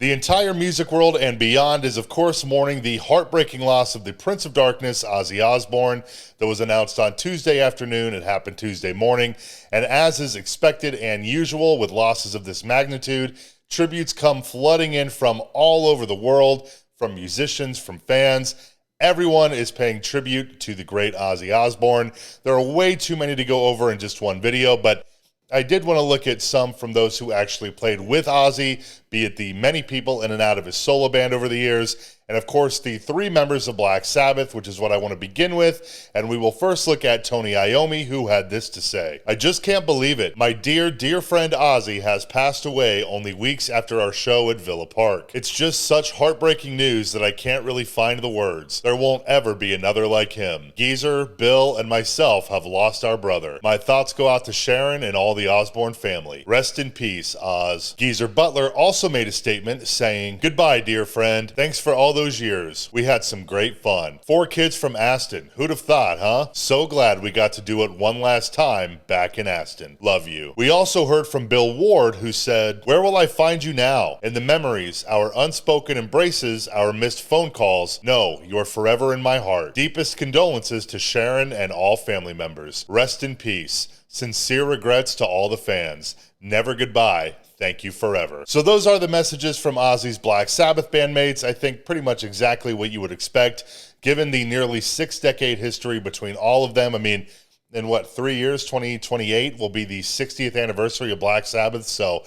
The entire music world and beyond is of course mourning the heartbreaking loss of the Prince of Darkness, Ozzy Osbourne, that was announced on Tuesday afternoon. It happened Tuesday morning, and as is expected and usual with losses of this magnitude, tributes come flooding in from all over the world, from musicians, from fans. Everyone is paying tribute to the great Ozzy Osbourne. There are way too many to go over in just one video, but I did want to look at some from those who actually played with Ozzy, be it the many people in and out of his solo band over the years, and of course the 3 members of Black Sabbath, which is what I want to begin with. And we will first look at Tony Iommi, who had this to say. "I just can't believe it. My dear, dear friend Ozzy has passed away only weeks after our show at Villa Park. It's just such heartbreaking news that I can't really find the words. There won't ever be another like him. Geezer, Bill, and myself have lost our brother. My thoughts go out to Sharon and all the Osbourne family. Rest in peace, Oz." Geezer Butler also made a statement saying, "Goodbye, dear friend. Thanks for all those years. We had some great fun. 4 kids from Aston. Who'd have thought, huh? So glad we got to do it one last time back in Aston. Love you." We also heard from Bill Ward, who said, "Where will I find you now? In the memories, our unspoken embraces, our missed phone calls. No, you're forever in my heart. Deepest condolences to Sharon and all family members. Rest in peace. Sincere regrets to all the fans. Never goodbye. Thank you forever." So those are the messages from Ozzy's Black Sabbath bandmates. I think pretty much exactly what you would expect, given the nearly 6-decade history between all of them. I mean, in what, 3 years, 2028 will be the 60th anniversary of Black Sabbath. So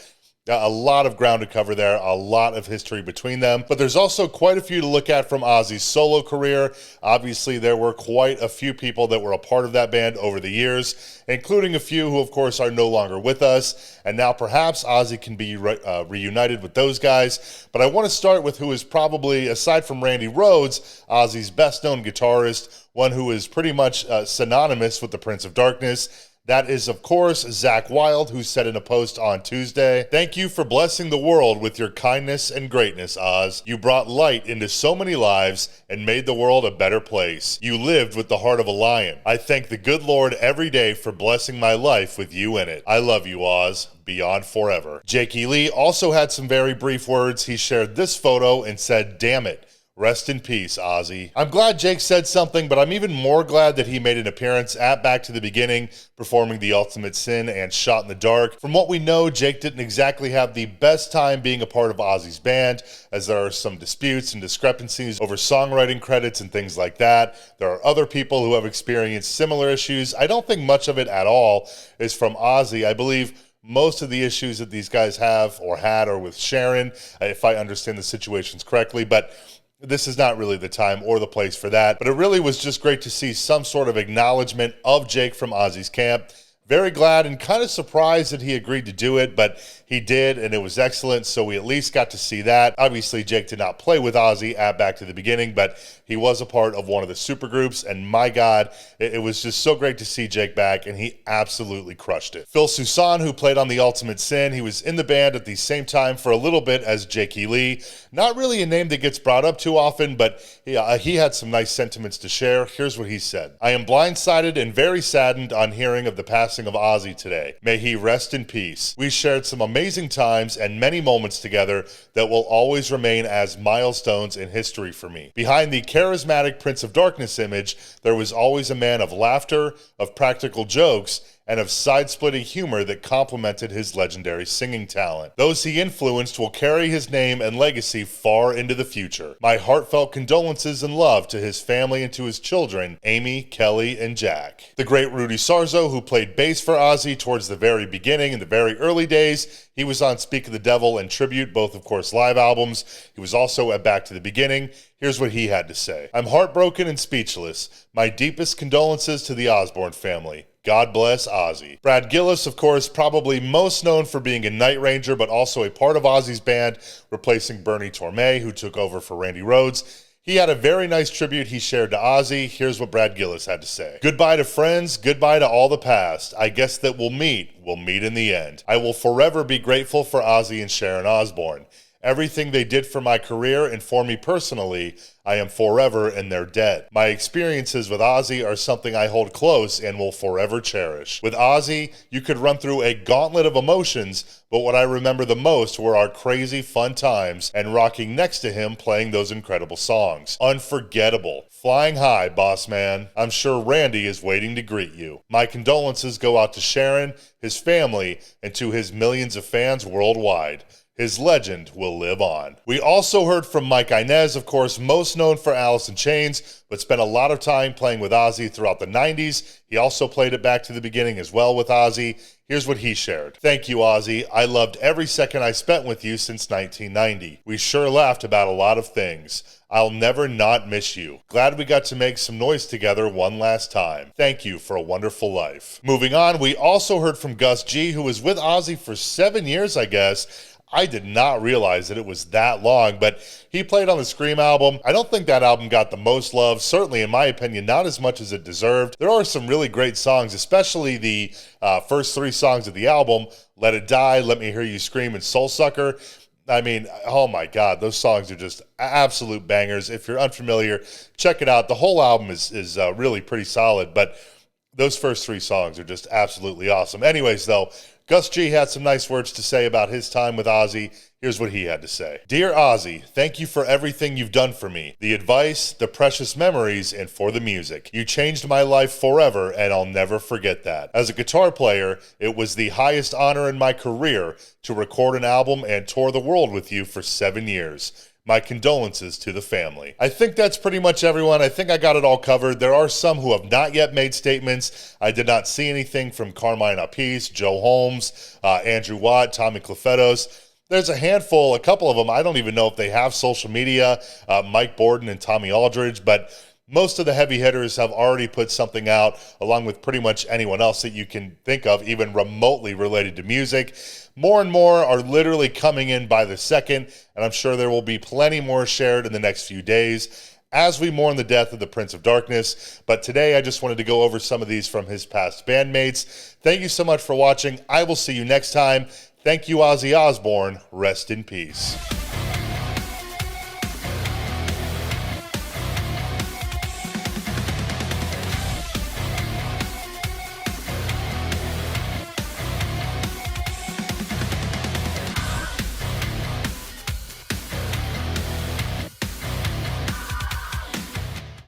a lot of ground to cover there, a lot of history between them. But there's also quite a few to look at from Ozzy's solo career. Obviously, there were quite a few people that were a part of that band over the years, including a few who, of course, are no longer with us. And now perhaps Ozzy can be reunited with those guys. But I want to start with who is probably, aside from Randy Rhoads, Ozzy's best-known guitarist, one who is pretty much synonymous with the Prince of Darkness. That is, of course, Zakk Wylde, who said in a post on Tuesday, "Thank you for blessing the world with your kindness and greatness, Oz. You brought light into so many lives and made the world a better place. You lived with the heart of a lion. I thank the good Lord every day for blessing my life with you in it. I love you, Oz. Beyond forever." Jakey Lee also had some very brief words. He shared this photo and said, "Damn it. Rest in peace, Ozzy." I'm glad Jake said something, but I'm even more glad that he made an appearance at Back to the Beginning, performing The Ultimate Sin and Shot in the Dark. From what we know, Jake didn't exactly have the best time being a part of Ozzy's band, as there are some disputes and discrepancies over songwriting credits and things like that. There are other people who have experienced similar issues. I don't think much of it at all is from Ozzy. I believe most of the issues that these guys have or had are with Sharon, if I understand the situations correctly, but this is not really the time or the place for that. But it really was just great to see some sort of acknowledgement of Jake from Ozzy's camp. Very glad and kind of surprised that he agreed to do it, but he did, and it was excellent, so we at least got to see that. Obviously, Jake did not play with Ozzy at Back to the Beginning, but he was a part of one of the supergroups, and my God, it was just so great to see Jake back, and he absolutely crushed it. Phil Soussan, who played on The Ultimate Sin, he was in the band at the same time for a little bit as Jakey Lee. Not really a name that gets brought up too often, but he had some nice sentiments to share. Here's what he said. "I am blindsided and very saddened on hearing of the passing of Ozzy today. May he rest in peace. We shared some amazing times and many moments together that will always remain as milestones in history for me. Behind the charismatic Prince of Darkness image, there was always a man of laughter, of practical jokes, and of side-splitting humor that complemented his legendary singing talent. Those he influenced will carry his name and legacy far into the future. My heartfelt condolences and love to his family and to his children, Amy, Kelly, and Jack." The great Rudy Sarzo, who played bass for Ozzy towards the very beginning, in the very early days, he was on Speak of the Devil and Tribute, both, of course, live albums. He was also at Back to the Beginning. Here's what he had to say. "I'm heartbroken and speechless. My deepest condolences to the Osbourne family. God bless Ozzy." Brad Gillis, of course, probably most known for being a Night Ranger, but also a part of Ozzy's band, replacing Bernie Tormé, who took over for Randy Rhoads. He had a very nice tribute he shared to Ozzy. Here's what Brad Gillis had to say. "Goodbye to friends, goodbye to all the past. I guess that we'll meet in the end. I will forever be grateful for Ozzy and Sharon Osbourne. Everything they did for my career and for me personally, I am forever in their debt. My experiences with Ozzy are something I hold close and will forever cherish. With Ozzy, you could run through a gauntlet of emotions, but what I remember the most were our crazy fun times and rocking next to him playing those incredible songs. Unforgettable. Flying high, boss man. I'm sure Randy is waiting to greet you. My condolences go out to Sharon, his family, and to his millions of fans worldwide. His legend will live on. We also heard from Mike Inez, of course, most known for Alice in Chains, but spent a lot of time playing with Ozzy throughout the 90s. He also played it back to the beginning as well with Ozzy. Here's what he shared. Thank you, Ozzy. I loved every second I spent with you since 1990. We sure laughed about a lot of things. I'll never not miss you. Glad we got to make some noise together one last time. Thank you for a wonderful life. Moving on, we also heard from Gus G, who was with Ozzy for 7 years, I guess. I did not realize that it was that long, but he played on the Scream album. I don't think that album got the most love, certainly in my opinion, not as much as it deserved. There are some really great songs, especially the first 3 songs of the album, Let It Die, Let Me Hear You Scream, and Soul Sucker. I mean, oh my God, those songs are just absolute bangers. If you're unfamiliar, check it out. The whole album is really pretty solid, but those first 3 songs are just absolutely awesome. Anyways, though, Gus G had some nice words to say about his time with Ozzy. Here's what he had to say. Dear Ozzy, thank you for everything you've done for me. The advice, the precious memories, and for the music. You changed my life forever, and I'll never forget that. As a guitar player, it was the highest honor in my career to record an album and tour the world with you for 7 years. My condolences to the family. I think that's pretty much everyone. I think I got it all covered. There are some who have not yet made statements. I did not see anything from Carmine Appice, Joe Holmes, Andrew Watt, Tommy Clufetos. There's a handful, a couple of them. I don't even know if they have social media, Mike Borden and Tommy Aldridge, but most of the heavy hitters have already put something out, along with pretty much anyone else that you can think of, even remotely related to music. More and more are literally coming in by the second, and I'm sure there will be plenty more shared in the next few days as we mourn the death of the Prince of Darkness. But today I just wanted to go over some of these from his past bandmates. Thank you so much for watching. I will see you next time. Thank you, Ozzy Osbourne. Rest in peace.